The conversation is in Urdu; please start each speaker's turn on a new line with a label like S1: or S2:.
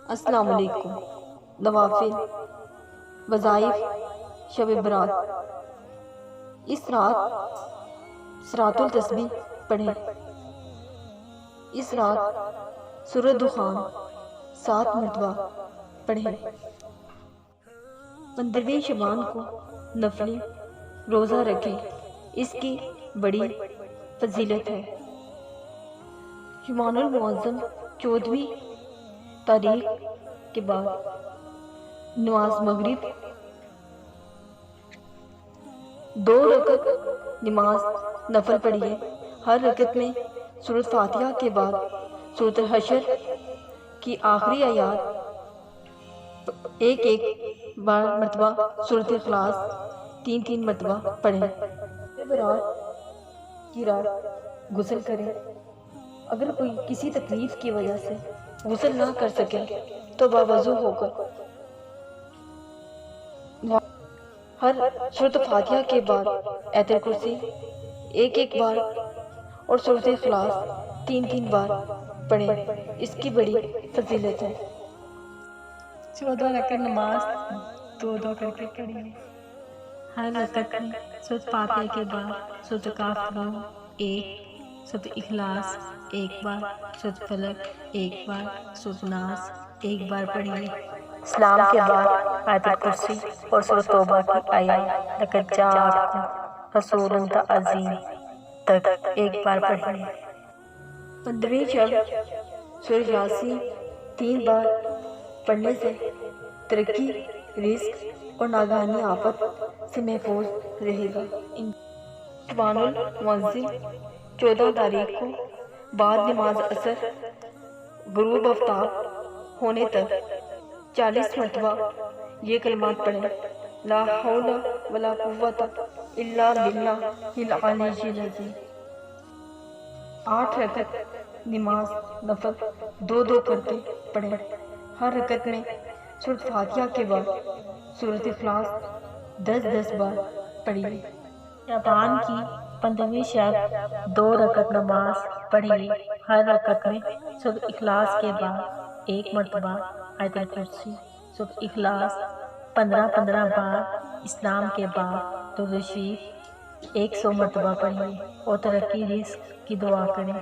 S1: السلام علیکم۔ نوافل، وظائف، شب برات۔ اس رات صراط التسبیح پڑھیں۔ اس رات سورہ دخان 7 مرتبہ پڑھیں۔ 15ویں شعبان کو نفلی روزہ رکھیں، اس کی بڑی فضیلت ہے۔ شعبان المعظم 14ویں تاریخ کے بعد نماز مغرب 2 رکعت نماز نفل پڑھیے۔ ہر رکعت میں سورۃ فاتحہ کے بعد سورۃ الحشر کی آخری آیات ایک مرتبہ، سورۃ اخلاص 3 مرتبہ پڑھیں۔ برات کی رات غسل کریں۔ اگر کوئی کسی تکلیف کی وجہ سے غسل نہ کر سکے تو باوضو ہو کر ہر سورۃ فاتحہ کے بعد آیت الکرسی ایک بار اور سورۃ اخلاص 3 بار پڑھیں، اس کی بڑی فضیلت ہے۔
S2: 14 رکعت نماز 2 کر کے پڑھیے۔ ہر رکعت میں سورۃ فاتحہ کے بعد سورۃ کافرون 1، سورۃ اخلاص 1 بار، سورۃ فلق 1 بار، سورۃ ناس 1 بار پڑھیے۔
S3: اسلام کے بعد آیت الکرسی اور سورۃ توبہ کی آیات لقد جاءکم رسول عظیم تک 1 بار پڑھیے۔
S1: 15ویں شب سورہ یاسین 3 بار پڑھنے سے ترقی، رزق اور ناگہانی آفت سے محفوظ رہے گا۔ شعبان المعظم 14 تاریخ کو بعد نماز عصر غروب آفتاب ہونے تک 40 مرتبہ یہ کلمات پڑھیں: لا حول ولا قوت الا باللہ العلی العظیم۔ 8 رکعت نماز نفل 2 کرتے پڑھیں۔ ہر رکعت میں سورۃ فاتحہ کے بعد سورۃ اخلاص 10 بار پڑھیے۔
S3: شعبان کی 15ویں شب 2 رکعت نماز پڑھیے۔ ہر رکعت میں سورۃ اخلاص کے بعد 1 مرتبہ آیت الکرسی، سورۃ اخلاص 15 بار۔ اسلام کے بعد درود شریف 100 مرتبہ پڑھیے اور ترقی، رزق کی دعا کریں۔